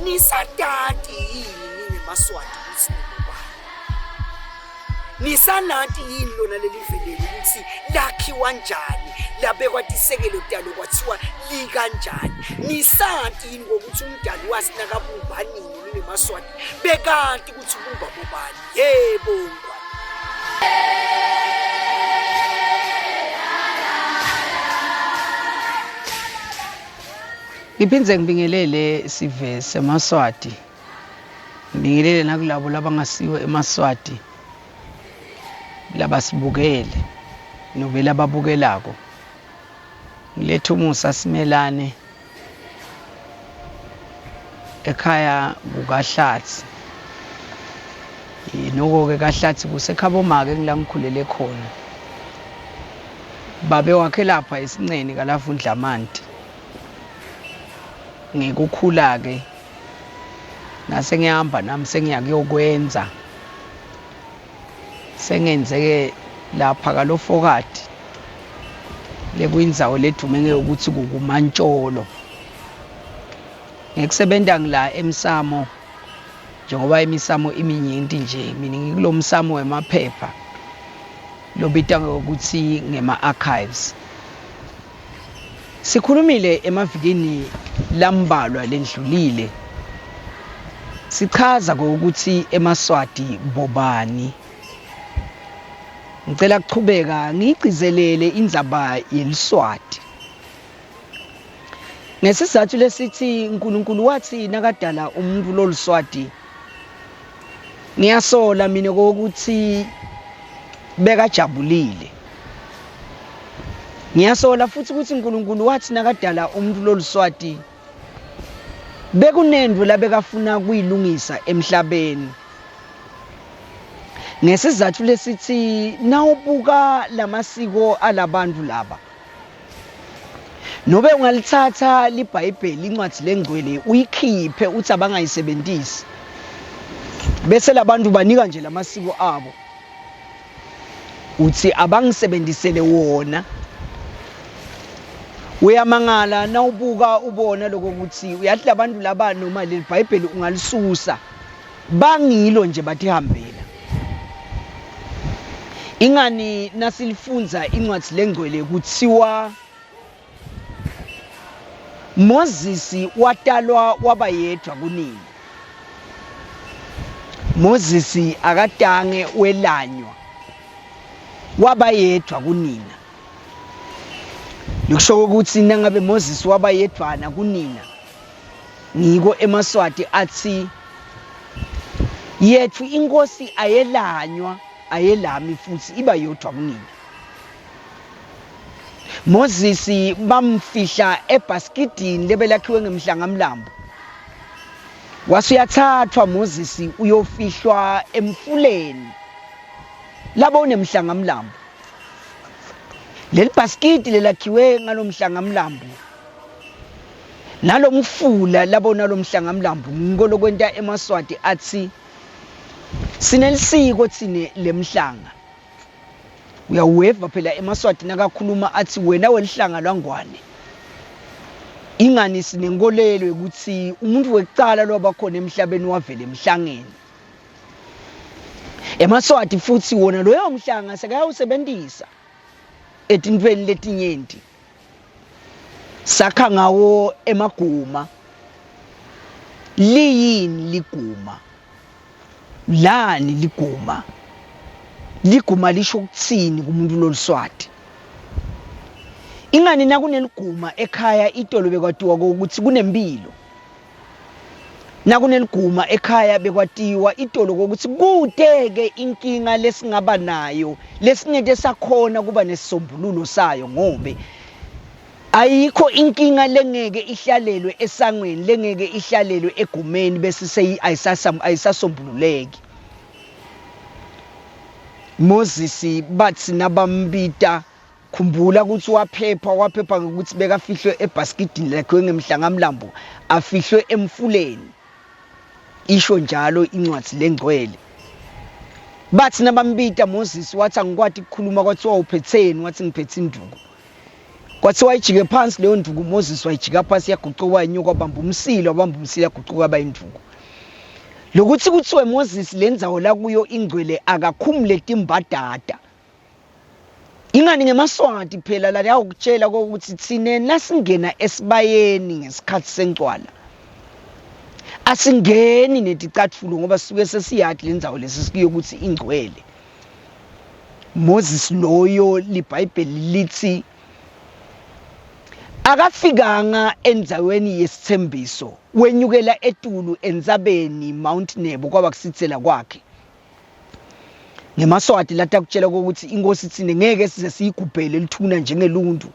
Nisadati yini maswati ukuthi nibani? Nisanati yini lona leli veleli ukuthi lakhiwa kanjani? Labekwa isekelo dalo kwathiwa likanjani? Nisanti yini ngokuthi umdali wazi nakabumbani nini maswati? Bekanti ukuthi ubumba bobani? Yebo ngwane. Ngiphinze ngibingelele sive seMaswati. Ngibingelele nakulabo labangasiwe eMaswati. Labasibukele novela babukelako. Ngiletha umusa simelane ekhaya kukaHlatsi. Noko ke kaHlatsi kuseKhabomake engilangikhulele khona. Babe wakhe lapha esinceni kaLavundlamanti. Ngikukhula ke nase ngihamba nami sengiyakuyokwenza sengenzeke lapha kaLofokati lekuyindzawo ledumenge ukuthi kukumantsholo ngikusebenta ngila eMsamo njengoba imisamo iminyenti nje mina ngikulomsamo wemaphepha lobita ngokuthi ngema-archives. Sikhulumile emavikini lambalwa lendlulile sichaza ukuthi eMaswati bobani. Ngicela kuchubeka ngigcizelele indzaba yeliswati. Ngesizathu lesithi uNkulunkulu wathi nakadala umuntu loliswati ngiyasola mina ukuthi bekajabulile. Ngiyasola futhi ukuthi uNkulunkulu wathi nakadala umuntu loliswati bekunendwe labekafuna kuyilungisa emhlabeni. Ngesizathu lesithi nawubuka lamasiko alabantu laba nobe ungalithatha liBhayibheli incwadi lengcwele uyikhiphe uthi abangayisebenzisi bese labantu banika nje lamasiko abo uthi abangisebenzisele wona. Uyamangala nawubuka ubona lokho ukuthi uyathi labantu laba noma leli Bhayibheli ungalisusa bangilo nje bathihambela. Ingani nasilifunza incwadi lengcwele kuthiwa Moses watalwa wabayedwa kunini. Moses akadange welanywa wabayedwa kunina. Likusho ukuthi nangabe Moses wabayedwana kunina ngiko eMaswati athi yethu inkosi ayelanywa ayelami futhi iba yodwa kunina. Moses bamfihla ebaskidini lebelakhiwe ngemhlangamlambo. Wasuyathathwa Moses uyofihlwa emfuleni labo unemhlangamlambo. Leli baskidi lelakhiwe ngalomhlangamlambo nalomfula labo nalomhlangamlambo ngiko lokwenta eMaswati athi sinelisiko thine lemhlanga. Uyaweva phela eMaswati nakakhuluma athi wena welihlanga lwangwane. Ingani sinenkolelo ukuthi umuntu wekucala lobakhona emhlabeni wavela emhlangeni. eMaswati futhi wona loyo mhlanga sekayawusebenzisa etintweni letinyenti. Sakha ngawo emaguma. Liyini liguma? Lani liguma? Liguma lisho ukuthini kumuntu loliswati? Ingani nakuneliguma ekhaya itolo bekwatiwa ukuthi kunempilo. Nakuneliguma ekhaya bekwatiwa itolo ukuthi kudeke inkinga lesingaba nayo lesingeke sakhona kuba nesisombululo sayo ngobe ayikho inkinga lengeke ihlalelwe esangweni lengeke ihlalelwe egumeni bese ayisasombululeki. Moses bathi nabambita khumbula ukuthi waphepha ngokuthi bekafihlwe ebaskidini lakhe ngemhlangamlambo afihlwe emfuleni. Isho njalo incwadi lengcwele. Bathi nabambita Moses wathi angikwati ukukhuluma kwathiwa uphetheni wathi ngiphethe induku. kwathiwa ijike phansi leyo nduku uMoses wayijika phansi yaguquka wayinyuka wabamba umsila yaguquka yaba induku. Lokuthi kuthiwe Moses lenzawo la kuyo ingcwele akakhumule timbadada. Ingani ngemaswati phela la yakutshela ukuthi thine nasingena esibayeni ngesikhathi sencwala asingeni neticatfulo ngoba sisuke sesiyathi lenzawo lesisikiyo ukuthi ingcwele. Moses loyo liBhayibheli lithi akafikanga endzaweni yesithembiso wenyukela etulu endzabeni Mount Nebo kwaba kusithela kwakhe. Ngemaswati latakutshela ukuthi inkosi thine ngeke size siyigubhele lithuna njengeluntu.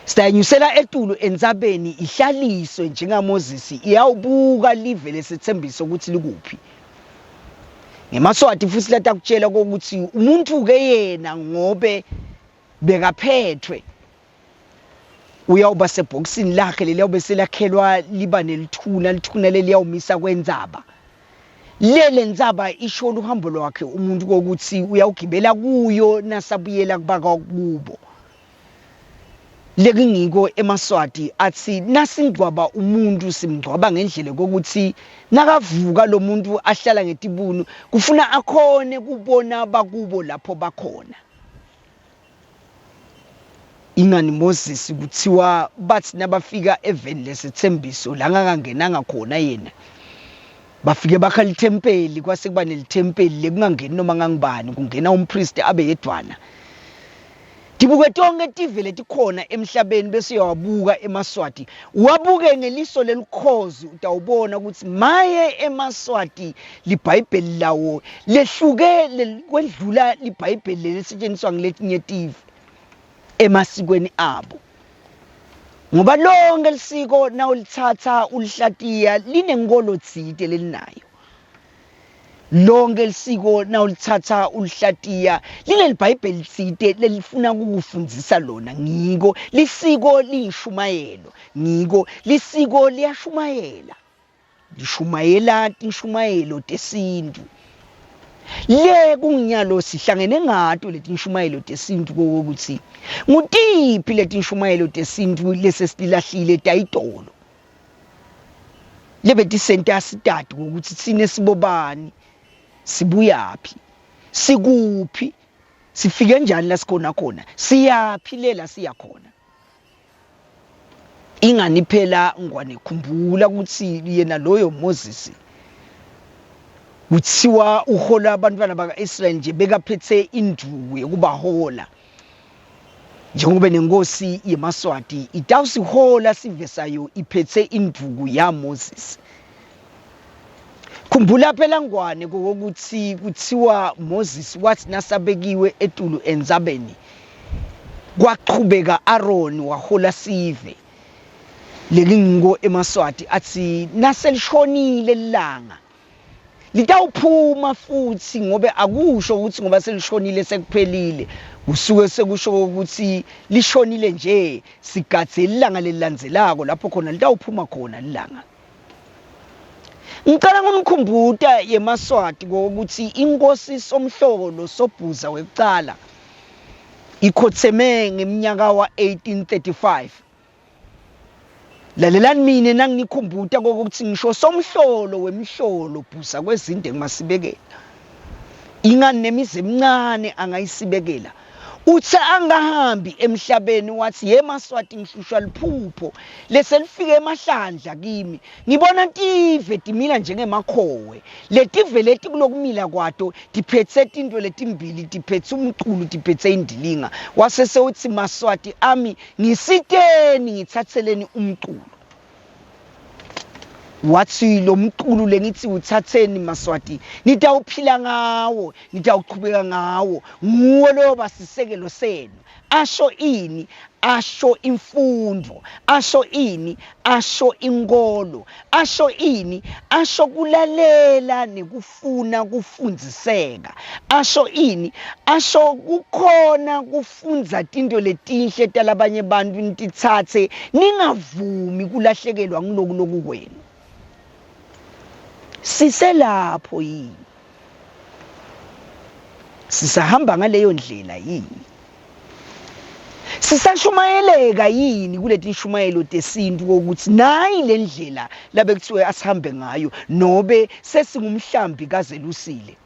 Siyayinyusela etulu endzabeni ihlaliswe njengaMoses iyawubuka live lesithembiso ukuthi likuphi. Ngemaswati futhi latakutshela ukuthi umuntu ke yena ngobe bekaphethwe uyawuba sebhokisini lakhe leliyawube selakhelwa liba nelithuna leliyawumisa kwendzaba. Lele ndzaba isho uhambo lwakhe umuntu kokuthi uyawugibela kuyo nasabuyela kubaka kubo. Lekingiko emaswati athi nasingcwaba umuntu simgcwaba ngendlela kokuthi nakavuka lo muntu ahlala ngetibunu kufuna akhone kubona bakubo lapho bakhona. Ingani Moses kuthiwa bathi nabafika eveni lesithembiso la ngakangenanga khona yena bafike bakhala ithempeli kwase kuba nelithempeli lekungangeni noma ngangibani kungena umpriest abe yedwana. Tibuke tonke tive letikhona emhlabeni bese uyawabuka emaswati wabuke ngeliso lelikhozi utawubona ukuthi maye emaswati liBhayibheli lawo lehluke kwedlula liBhayibheli lesetshenziswa ngiletinye tive emasikweni abo. Ngoba lonke lisiko nawulithatha ulihlatiya linenkolo tsite lelinayo. Lonke lisiko nawulithatha ulihlatiya lineLibhayibheli tsite lelifuna kukufundzisa lona. Ngiko lisiko liyishumayelo. Ngiko lisiko liyashumayela. Lishumayela tinshumayelo tesintu. Le kunginyalo sihlangene ngato letinshumayelo tesintu ukuthi ngutiphi letinshumayelo tesintu lesesilahlile tayitolo. Lebe tisenta sitatu ukuthi sine sibobani sibuyaphi sikuphi sifike njani la sikhona khona siyaphhi lela siyakhona. Ingani phela ngwane khumbula ukuthi yena loyo Moses kuthiwa uhola abantwana bakaIsrael nje bekaphethe induku yokubahola njengoba nenkosi yemaswati itawusihola sivesayo iphethe induku ya Moses. Khumbula phela ngwane ukuthi kuthiwa Moses wathi nasabekiwe etulu endzabeni kwaqhubeka Aaron wahola sive. Lekingiko emaswati athi naselishonile ilanga litawuphuma futhi ngobe akusho ukuthi ngoba selishonile sekuphelile kusuke sekusho ukuthi lishonile nje sigadze ilanga lelilandzelako lapho khona litawuphuma khona ilanga. Ngicela ngonikhumbuta yemaswati ukuthi inkosi somhlolo sobhuza wekucala ikhotheme ngeminyaka wa 1835. Lalelani mine nanginikhumbuta ukuthi ngisho somhlolo wemhlolo bhusa kwezinde ngimasibekela. Ingani nemizi emincane angayisibekela. Uthe angahambi emhlabeni wathi yemaswati ngihlushwa liphupho leselifike emahlandla kimi ngibona tive timila njengemakhowe letive leti kulokumila kwato tiphethe tinto letimbili tiphethe umculo tiphethe indilinga wasese uthi maswati ami ngisiteni ngithatheleni umculo. Wathi lo mculo lengithi uthatheni maswati nitawuphila ngawo nitawuqhubeka ngawo nguwo lo basisekelo senu. Asho ini? Asho imfundo. Asho ini? Asho inkolo. Asho ini? Asho kulalela nekufuna kufundziseka. Asho ini? Asho kukhona kufundza tinto letinhle talabanye bantu nititsatse ningavumi kulahlekelwa ngiloku kwenu. Siselapho yini? Sisahamba ngaleyo ndlela yini? Sisashumayeleka yini kuleti nshumayelo tesintu ukuthi nayi le ndlela labe kuthiwe asihambe ngayo nobe sesingumhlambi kaZelusile?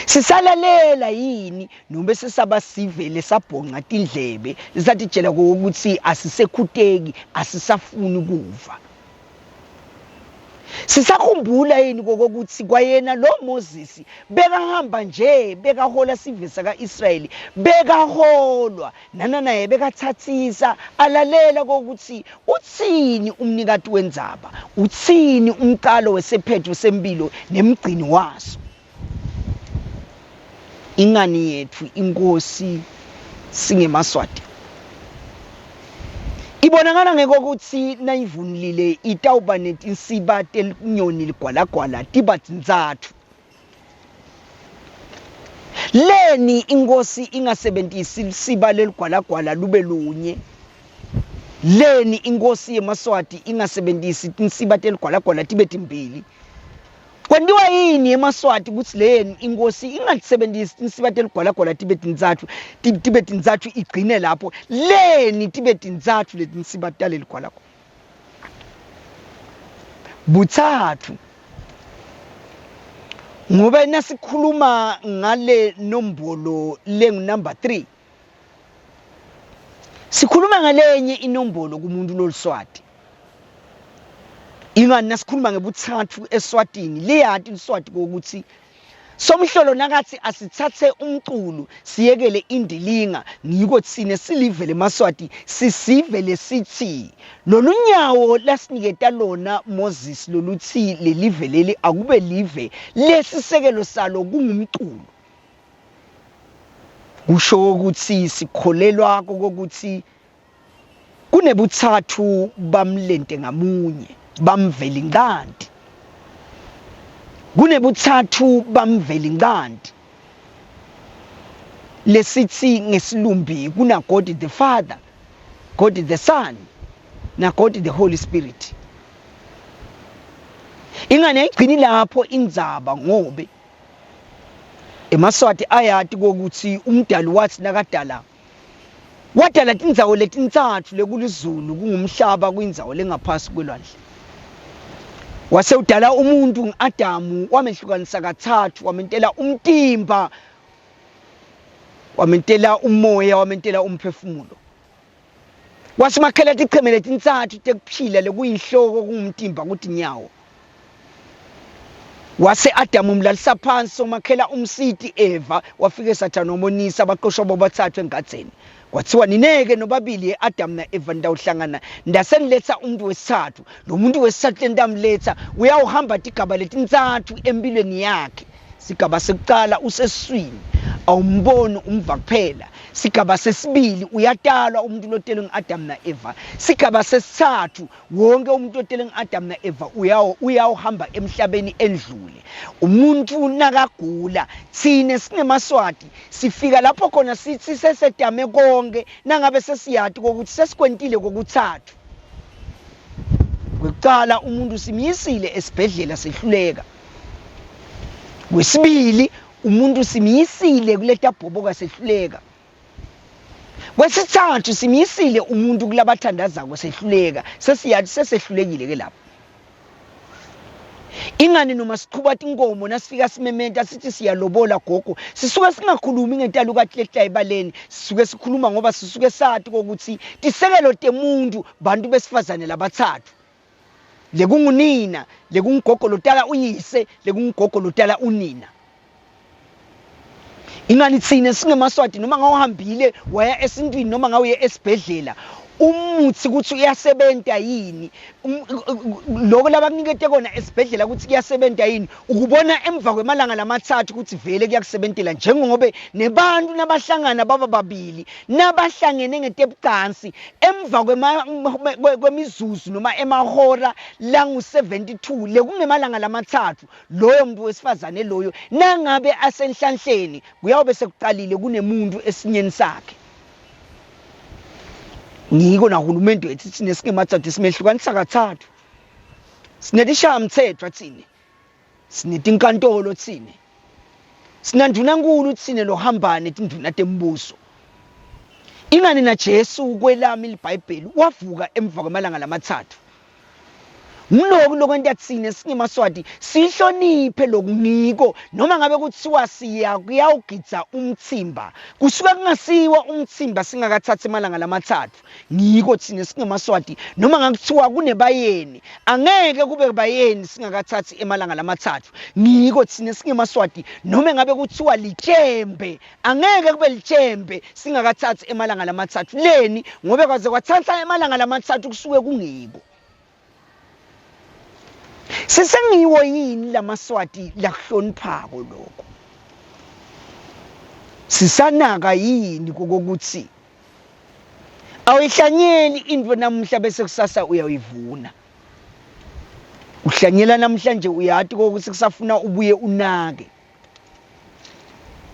Sisalalela yini noma sesabasivele sabhonqa tindlebe lisatitshela ukuthi asisekutheki asisafuni kuva? Sisakhumbula yini kokuthi kwayena lo Moses bekahamba nje bekahola sive saka-Israyeli bekaholwa naye bekathathisa alalela kokuthi uthini umnikati wendzaba, uthini umqalo wesephetho sempilo nemgcini waso. Ingani yethu inkosi singemaswati ibonakala ngekokuthi nayivunulile itawuba netinsiba tenyoni ligwalagwala tiba tinzathu. Leni inkosi ingasebentisi isiba leligwalagwala lube lunye. Leni inkosi yemaswati ingasebentisi tinsiba teligwalagwala tibe timbili. Kwendiwa yini emaswati ukuthi le inkosi ingasebenzisi tinsiba teligwalagwala tibe tinzathu igcine lapho? Leni tibe tinzathu letinsiba taleligwalagwala. Buthathu, ngoba nasikhuluma ngale nombolo number 3, sikhuluma ngalenye inombolo kumuntu loluswati. Ingani nasikhuluma ngebuthathu eSwatini, liyati iSwati kokuthi somhlolo nakathi asithathe umculo siyekele indilinga, ngiko thine silive lemaswati sisivele sithi lolu nyawo lasiniketa lona Moses loluthi lelive leli akube live lesisekelo salo kungumculo. Kusho ukuthi sikholelwa kokuthi kunebuthathu bamlente ngamunye bamvelinganti. Kunebuthathu bamvelinganti lesithi ngesilumbi kuna God the Father, God the Son na God the Holy Spirit. Ingane ayigcini lapho indzaba ngobe emaswati ayati kokuthi umdali wathi nakadala wadala tindzawo letintsatfu lekulizulu kungumhlaba kuyindzawo lengaphasi kwelwandle. Wase udala umuntu ngu-Adamu wamehlukanisa kathathu, wamentela umtimba, wamentela umoya, wamentela umphefumulo. Wasimakhela ticheme letintsathu tekuphila lekuyinhloko kungumtimba kuthi nyawo. Wase Adamu umlalisa phansi umakhela umsiti Eva, wafike Sathane wamonisa abaqoshwa bobathathu engadzeni. Kwathiwa nineke nobabili Adamu na Eva ndawuhlangana ndaseniletha umuntu wesithathu. Lo muntu wesithathu ndamletha uyawuhamba tigaba letintsathu empilweni yakhe. Sigaba sekuqala usesiswini awumboni umva kuphela. Sigaba sesibili uyatalwa umuntu lotele ngu-Adamu na Eva. Sigaba sesithathu wonke umuntu lotele ngu-Adamu na Eva uyawuhamba emhlabeni endlule. Umuntu nakagula thine singemaswati sifika lapho khona sithi sesedame konke nangabe sesiyati kokuthi sesikwentile kokuthathu. Kwekuqala umuntu simyisile esibhedlela sehluleka. Kwesibili umuntu simyisile kuleta bhoboka sehluleka. Kwesithathu simyisile umuntu kulabathandazako sehluleka. Sesiyathi sesehlulekile ke lapho. Ingani noma siqhuba tinkomo nasifika simementa sithi siyalobola gogo, sisuke singakhulumi ngentalo kaTlehla ebaleni, sisuke sikhuluma ngoba sisuke sathi kokuthi tisekelo temuntu bantu besifazane labathathu. Lekungunina, lekungugogo lotala uyise, lekungugogo lotala unina. Ingani thine singemaswati noma ngawuhambile waya esintwini noma ngawuye esibhedlela umuthi ukuthi uyasebenta yini, lokho labakunikete kona esibhedlela ukuthi kuyasebenta yini ukubona emva kwemalanga lamathathu ukuthi vele kuyakusebentela, njengobe nebantu nabahlangana baba babili nabahlangene ngetebucansi emva kwemizuzu noma emahora langu-72 lekungemalanga lamathathu, loyo muntu wesifazane loyo nangabe asenhlanhleni kuyabe sekuqalile kunemuntu esinyeni sakhe. Ngiko na hulumende wethu thine singemathathu simehlukanisa kathathu. Sinetishamthetho thine, sinetinkantolo thine, sinandunankulu thine lohambane tinduna tembuso. ingani na Jesu kwelami iBhayibheli wavuka emva kwamalanga lamathathu. Ngiloko lokho yathina singemaswati sihloniphe lokuniko noma ngabe kuthiwa kuyawugidza umthimba kusuka kungasiwa umthimba singakathathi emalanga lamathathu. Ngiko thina singemaswati noma ngakuthiwa kunebayeni angeke kube bayeni singakathathi emalanga lamathathu. Ngiko thina singemaswati noma ngabe kuthiwa litshembe angeke kube litshembe singakathathi emalanga lamathathu. Leni ngobe kwaze kwathatha emalanga lamathathu kusuke kungiko. Sisengiwo yini lamaswati lakuhloniphako lokho? Sisanaka yini kokuthi awihlanyeli into namuhla bese kusasa uyayivuna? Uhlanyela namhlanje uyathi kokuthi kusafuna ubuye unake.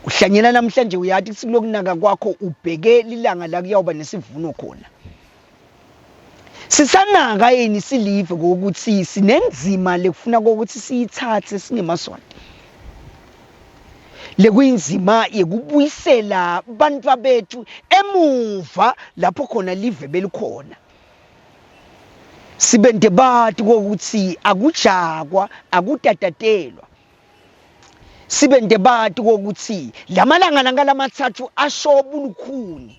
Uhlanyela namhlanje uyathi kulokunaka kwakho ubheke lilanga la kuyawuba nesivuno khona. Sisanaka yini silive kokuthi sinenzima lekufuna kokuthi siyithathe singemaswati. Lekuyinzima yekubuyisela bantwa bethu emuva lapho khona live belikhona. Sibente bathi kokuthi akujakwa akutatatelwa. Sibente bathi kokuthi lamalanga langalamathathu asho bulukhuni.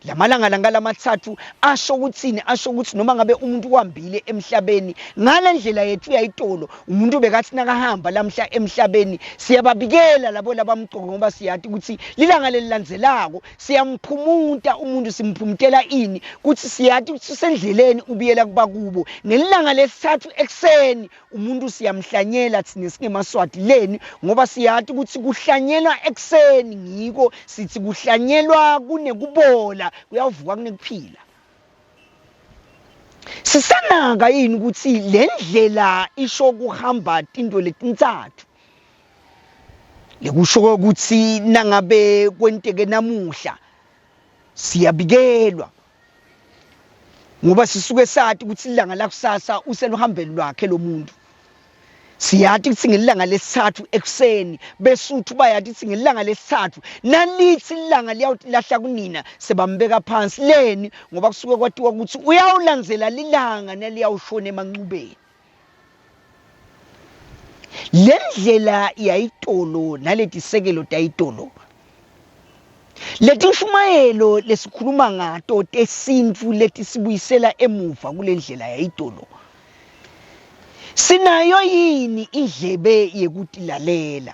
Lamalanga langalamathathu asho ukuthini? Asho ukuthi noma ngabe umuntu wambile emhlabeni ngale ndlela yethu yayitolo umuntu bekathi nakahamba lamhla emhlabeni siyababikela labo labamqoko ngoba siyathi ukuthi lilanga lelilandzelako siyamphumuta umuntu simphumutela ini kuthi siyathi ukuthi sendleleni ubiyela kuba kubo ngelilanga lesithathu ekseni umuntu siyamhlanyela thina singemaswati leni ngoba siyathi ukuthi kuhlanyelwa ekseni ngiko sithi kuhlanyelwa kunekubola kuyavuka kunekuphila. Sisanaka yini ukuthi le ndlela isho kuhamba into letintathu. Lekusho ukuthi nangabe kwenteke namuhla siyabikelwa ngoba sisuke sathi ukuthi ilanga lakusasa useluhambeni lwakhe lo muntu. Siyathi ukuthi ngelilanga lesithathu ekseni besuthu bayathi ukuthi ngelilanga lesithathu nalithi ilanga liyawuthi lahla kunina sebambeka phansi leni ngoba kusuke kwatiwa ukuthi uyawulandzela lilanga neliyawushona emanxubeni. Le ndlela yayitolo naletisekelo tayitolo letishumayelo lesikhuluma ngato tesintfu letisibuyisela emuva kule ndlela yayitolo. Sinayo yini indlebe yekutilalela?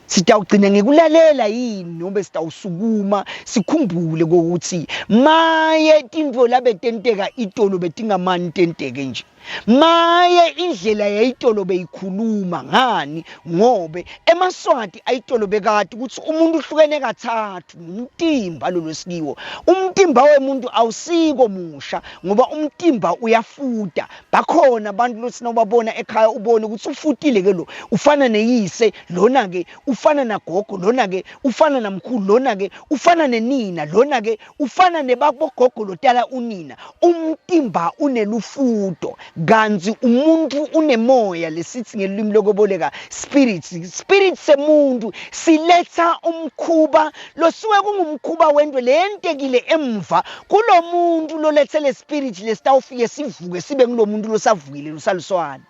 Sitawugcina ngekulalela yini noma sitawusukuma sikhumbule ukuthi maye tintfo labetenteka itolo betingamani tenteke nje. Maye indlela yayitolo beyikhuluma ngani ngobe emaswati ayitolo bekati ukuthi umuntu uhlukene kathathu umtimba lo lesikiwo. Umtimba wemuntu awusiko musha ngoba umtimba uyafuta. Bakhona abantu lotsina ubabona ekhaya ubone ukuthi ufutile ke lo ufana neyise lona ke ufana nagogo lona ke ufana namkhulu lona ke ufana nenina lona ke ufana nebabogogo lotala unina. Umtimba unelufuto ganzi umuntu unemoya lesithi ngelimi lokuboleka spirit semuntu siletha umkhuba losuke kungumkhuba wendwe lentekile emva kulo muntu lolethele spirit lesitawufike sivuke sibe kulomuntu losavukile losaluswana.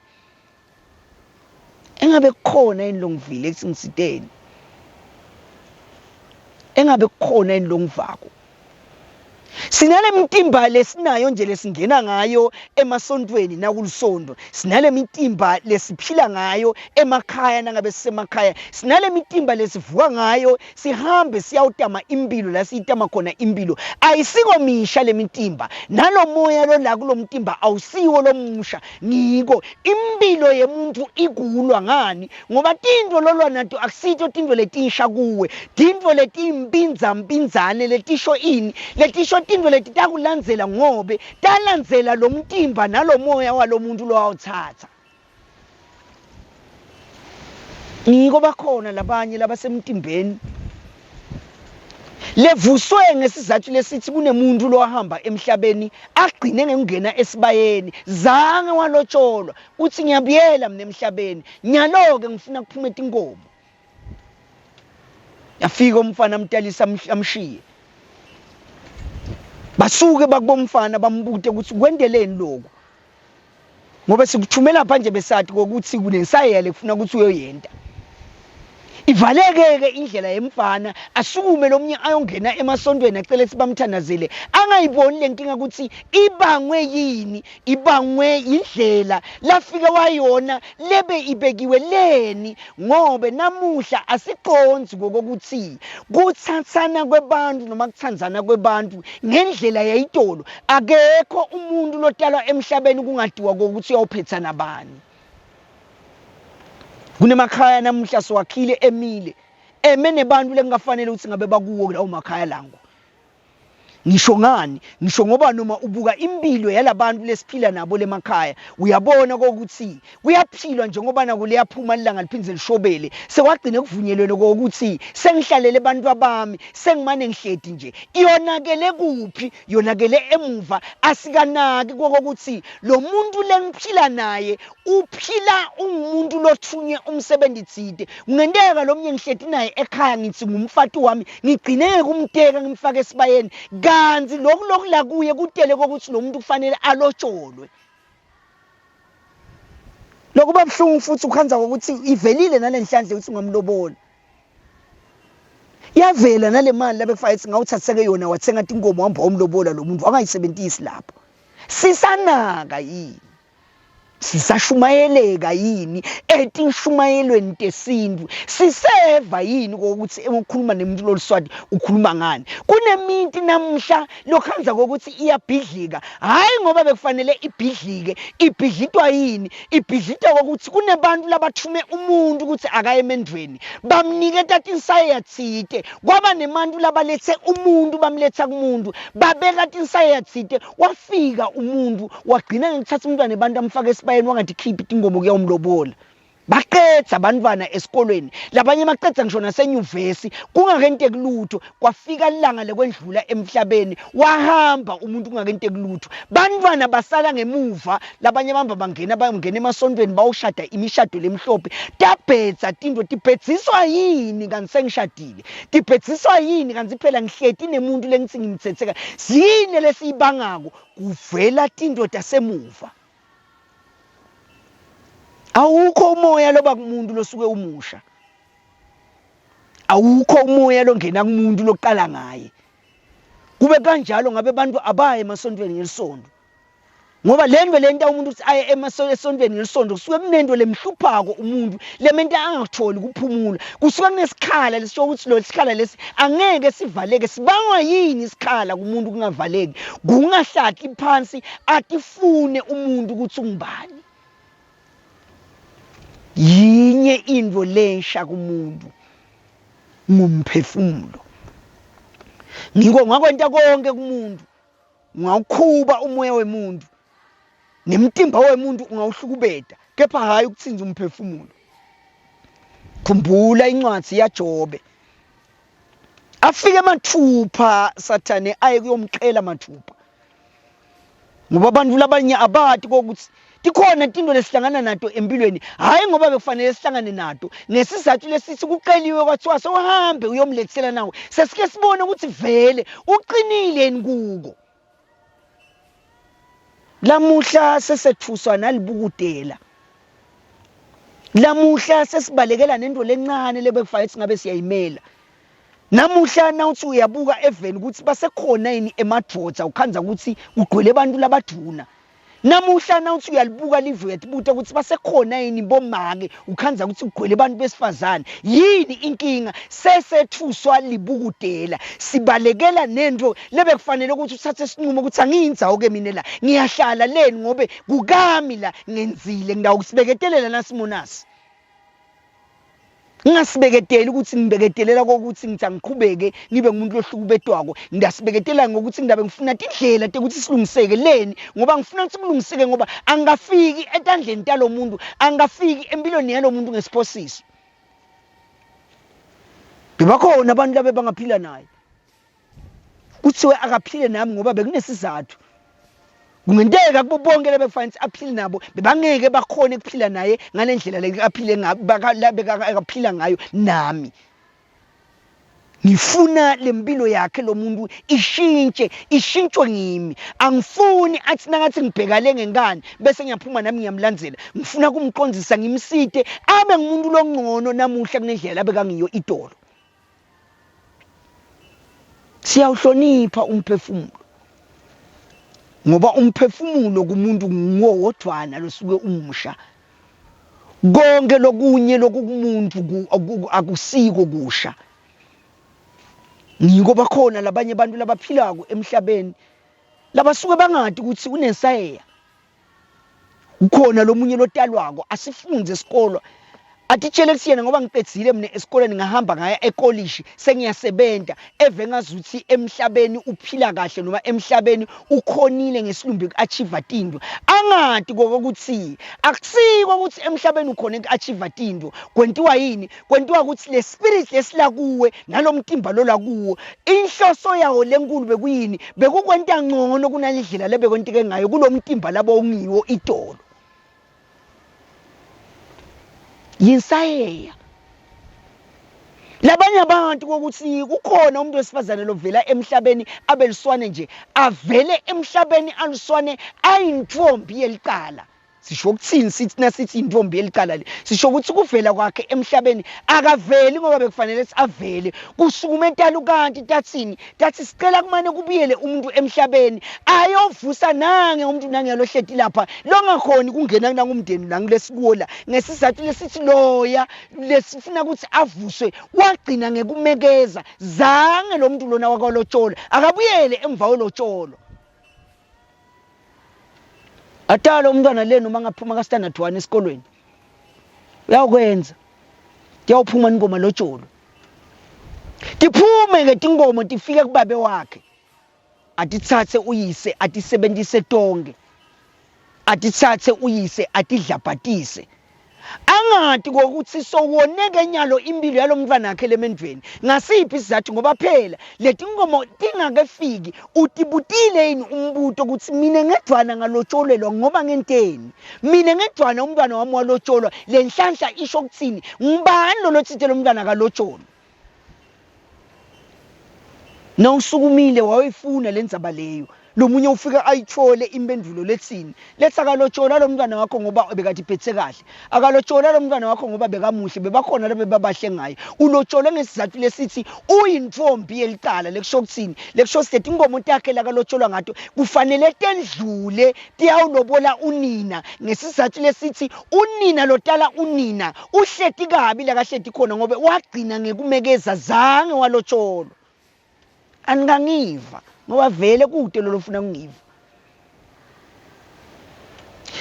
Engabe kukhona yini longivile esingisiteni? Engabe kukhona yini longivako? Sinale mitimba lesinayo nje lesingena ngayo emasontweni nakulisondo. Sinale mitimba lesiphila ngayo emakhaya nangabe sisemakhaya. Sinale mitimba lesivuka ngayo sihambe siyawutama impilo la siyitama khona impilo. Ayisiko misha le mitimba. Nalo moya lo la kulo mtimba awusiwo lo musha. Ngiko impilo yemuntu ikulwa ngani ngoba tintfo lolwa nato akusito tintfo letinsha kuwe. Tintfo letimpinzane letisho ini letisho tintfo leti takulandzela ngobe talandzela lo mtimba nalo moya walo muntu lo awuthatha. Ngiko bakhona labanye labasemtimbeni levuswe ngesizathu lesithi kunemuntu lo wahamba emhlabeni agcine ngengena esibayeni zange walotsholwa uthi ngiyabuyela mina emhlabeni nyaloke ngifuna kuphumeta inkomo. Yafika umfana amtalisa amshiye basuke bakubomfana bambute ukuthi kwendeleni lokho, ngoba sikuthumela pha besathi ukuthi kunesayele kufuna ukuthi uyoyenta. Ivaleke-ke indlela yemfana asukume lo mnye ayongena emasontweni acele sibamthandazele, angayiboni le nkinga ukuthi ibangwe yini, ibangwe indlela lafika wayona lebe ibekiwe leni. Ngobe namuhla asiqonzi kokuthi kuthathana kwebantu noma kuthanzana kwebantu ngendlela yayitolo. Akekho umuntu lotalwa emhlabeni kungadiwa kokuthi uyawuphethana bani. Kunemakhaya namuhla siwakhile emile emene bantu lengafanele ukuthi ngabe bakuwo lawo makhaya lango. Ngisho ngani? Ngisho ngoba noma ubuka impilo yalabantu lesiphila nabo lemakhaya uyabona ukuthi kuyaphilwa njengoba nako liyaphuma ilanga liphindze lishobele. Sekwagcine kuvunyelwe ukuthi sengihlalele abantu abami, sengimane ngihledi nje. Iyonakele kuphi? Yonakele emuva. Asikanaki kokuthi lo muntu lengiphila naye uphila ungumuntu lothunye umsebenzi tsite. Kungenteka lo mnye ngihledi naye ekhaya ngithi ngumfati wami, ngigcine kumteka ngimfake esibayeni. Kanzi lokhu la kuye kutele kokuthi lo muntu kufanele alotsholwe. Lokuba buhlungu futhi ukhanza ukuthi ivelile nalenhlanhla ukuthi ngamlobola. Yavela nale mali labe kufanele ukuthi ngawuthatheke yona wathenga inkomo wamba umlobola lo muntu angayisebenzisi lapho. Sisanaka yini? Sisashumayeleka yini etishumayelweni tesintu? Siseva yini kokuthi ukukhuluma nemuntu loluswati ukhuluma ngani? Kuneminti namuhla lokhanza kokuthi iyabhidlika, hayi ngoba bekufanele ibhidlike. Ibhidlitwa yini? Ibhidlitwa kokuthi kunebantu labathume umuntu ukuthi akaye emendweni, bamnike tatinsaya tsite. Kwaba nemantu labalethe umuntu bamletha kumuntu, babeka tinsaya tsite. Wafika umuntu wagcina ngithatha umntwana nebantu amfaka bayeni wangathi khiphi ingomo kuyawumlobola. Baqedza abantwana esikolweni, labanye baqedza ngisho nasenyuvesi kungakente kulutho. Kwafika ilanga lekwendlula emhlabeni wahamba umuntu kungakente kulutho. Bantwana basala ngemuva, labanye bangena emasontweni bawushada imishado lemhlophe. Tabhetsa tinto tibhetsiswa yini kanti sengishadile? Tibhetsiswa yini kanti phela ngihleti nemuntu lengitsi ngimthetheka? Zine lesiyibangako kuvela tinto tasemuva. Awukho umoya loba kumuntu losuke umusha. Awukho umoya longena kumuntu loqala ngaye. Kube kanjalo ngabe abantu abaye emasontweni ngelisonto. Ngoba lento umuntu uthi aye emasontweni ngelisonto kusuke kunento lemhluphako umuntu, lemento angatholi kuphumula. Kusuke kunesikhala lesisho ukuthi lo sikhala lesi angeke sivaleke. Sibangwa yini isikhala kumuntu kungavaleki? Kungahlahli phansi atifune umuntu ukuthi ungubani. Yinye into lensha kumuntu ngumphefumulo. Ngiko ngakwenta konke kumuntu, ngawukhuba umoya wemuntu, nemtimba wemuntu ungawuhlukubeda, kepha hayi ukuthinza umphefumulo. Khumbula incwadi yaJobe. Afike mathupha Sathane aye kuyomqela mathupha. Ngoba abantu labanye abathi kokuthi tikhona into lesihlangana nato empilweni, hayi ngoba bekufanele sihlangane nato. Nesizathu lesithi kuqeliwe kwathiwa sohambe uyomlethela nawe. Sesike sibone ukuthi vele uqinile nikuko. Lamuhla sesethuswa nalibukudela. Lamuhla sesibalekela nento lencane lebekufanele singabe siyayimela. Namuhla nawuthi uyabuka eveni ukuthi basekhona yini emadvodza ukhanza ukuthi ugqwele abantu labaduna. Namuhla nawuthi uyalibuka livu yetibute ukuthi basekhona yini bomake ukhanza ukuthi ugqwele abantu besifazane. Yini inkinga? Sesethuswa libukudela. Sibalekela nento lebekufanele ukuthi uthathe isinqumo ukuthi angiyindzawo ke mina la, ngiyahlala leni ngobe kukami la ngenzile, ngidawukusibeketelela nasimonasi. Ngingasibeketeli ukuthi ngibeketelela kokuthi ngithi angiqhubeke ngibe ngumuntu lohlukubetwako. Ngidasibeketela ngokuthi ngidabe ngifuna indlela ukuthi silungiseke leni, ngoba ngifuna ukuthi kulungiseke ngoba angafiki etandleni talo muntu, angafiki empilweni yalo muntu ngesiphosiso. Bebakhona abantu labe bangaphila naye. Kuthiwe akaphile nami ngoba bekunesizathu. Kungenteka kubo bonke lebekufanele aphile nabo bebangeke bakhone ukuphila naye ngalendlela le aphile ngayo, akaphila ngayo nami. ngifuna lempilo yakhe lo muntu ishintshwe ngimi. Angifuni athi nangathi ngibhekale ngenkani bese ngiyaphuma nami ngiyamlandzela. Ngifuna kumqondzisa ngimsite abe ngumuntu longcono namuhla kunendlela abeka ngiyo itolo. Siyawuhlonipha umphefumulo, ngoba umphefumulo kumuntu nguwodwana losuke umusha. Konke lokunye lokumuntu akusiko kusha. Ngiko bakhona labanye abantu labaphilako emhlabeni labasuke bangadi ukuthi unesayeya. Ukhona lomunye lotalwako asifunze esikolo atitshele kusiyena ngoba ngiqedzile mina esikoleni ngahamba ngaya ekolishi sengiyasebenza eve ngazuthi emhlabeni uphila kahle noma emhlabeni ukhonile ngesilumbi ku-achieve into. Angadi kokuthi akusiko ukuthi emhlabeni ukhona ku-achieve into. Kwentiwa yini? Kwentiwa ukuthi le spirit lesilakuwe nalomtimba lo lakuwo inhloso yawo lenkulu bekuyini? Bekukwenta ngcono kunalendlela lebekwentike ngayo kulomtimba labo ungiwo itolo. Yinsayeya. Labanye abantu kokuthi kukhona umuntu wesifazane lovela emhlabeni abeliswane nje avele emhlabeni aluswane ayintombi yeliqala. Sisho ukuthini sithi nasithi intombi yeliqala le? Sisho ukuthi kuvela kwakhe emhlabeni akaveli ngoba bekufanele ukuthi avele. Kusukume entalo kanti tathini? Tathi sicela kumane kubuyele umuntu emhlabeni ayovusa nange umuntu nangiyalohleti lapha longakhoni kungena ngumndeni nangilesikuwo la ngesizathu lesithi loya lesifuna ukuthi avuswe wagcina ngekumekeza zange lo muntu lona wakwalotshola akabuyele emva kwelotsholo. Atalo umntwana leno mangaphuma ka standard 1 esikolweni uyakwenza kuyawuphuma ingoma lotsholo tiphume ke tingoma tifike kubabe wakhe atithathe uyise atisebenzise tonke atithathe uyise atidlabhatise angadi kokuthi sowoneke nyalo impilo yalomntwana wakhe lemendweni ngasiphi isizathu ngoba phela leti ngomo tingakefiki utibutile yini umbuto ukuthi mina ngedwana ngalotsholelwa ngoba ngenteni mina ngedwana umntwana wami walotsholwa lenhlanhla isho ukuthini ngibani lo lothithe lomntwana kalotsholwa nawusukumile wayifuna lendzaba leyo lomunye ufika ayithole impendulo letsini letha kalotshola lo mntwana wakho ngoba bekade iphethe kahle akalotshola lo mntwana wakho ngoba bekamuhle bebakhona labe babahle ngaye ulotshola ngesizathu lesithi uyintombi yeliqala lekusho ukuthini lekusho sithi ingomo takhe la kalotsholwa ngato kufanele tendlule tiyawulobola unina ngesizathu lesithi unina lotala unina uhleti kabi la kahleti khona ngoba wagcina ngekumekeza zange walotshola angangiva ngoba vele kude lo lofuna kungiva.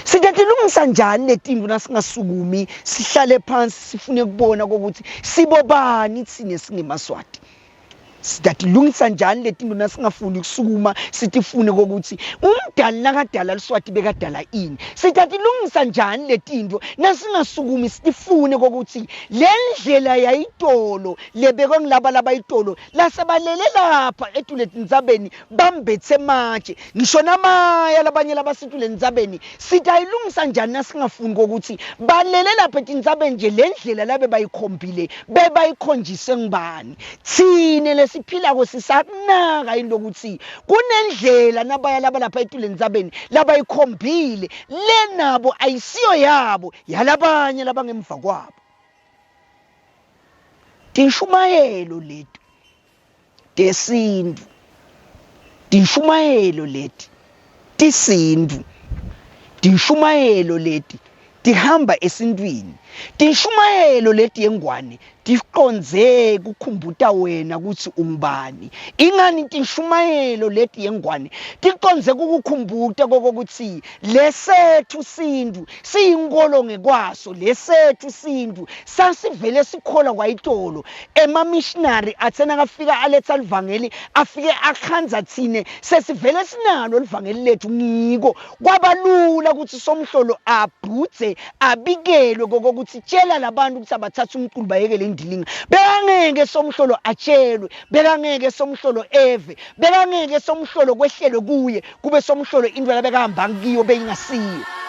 Sidatilungisa njani letinto nasingasukumi sihlale phansi sifune kubona ukuthi sibobani thine singemaswati. Sidatilungisa njani letinto nasingafuni ukusukuma sitifune ukuthi umdali nakadala liswati bekadala ini. Sidatilungisa njani letinto nasingasukumi sitifune ukuthi lendlela yayitolo lebekwe ngilaba labayitolo lasebalele lapha etuleti ndzabeni bambethe matshe ngisho namaya labanye labasitule ndzabeni sidayilungisa njani nasingafuni ukuthi balele lapha etindzabeni nje lendlela labe bayikhombile bebayikhonjise ngibani thine siphila kwesisakunaka into ukuthi kunendlela nabaya laba lapha etuleni ndzabeni labayikhombile lenabo ayisiyo yabo yalabanye labangemva kwabo. Tinshumayelo leti tesintu tinshumayelo leti tisintu tinshumayelo leti tihamba esintwini tinshumayelo leti yengwane tiqondze kukhumbuta wena ukuthi ungubani ingani tinshumayelo leti yengwane tiqondze kukukhumbuta kokuthi lesethu sintu siyinkolo ngekwaso lesethu sintu sasivele sikhola kwayitolo emamissionary athena kafika aletha livangeli afike akhanza thine sesivele sinalo livangeli lethu ngiko kwabalula ukuthi somhlolo abhudze abikelwe kokuthi tshela labantu ukuthi abathatha umqulu bayekele indilinga bekangeke somhlolo atshelwe bekangeke somhlolo eve bekangeke somhlolo kwehlelwe kuye kube somhlolo indlela bekahamba kiyo beyingasiyo.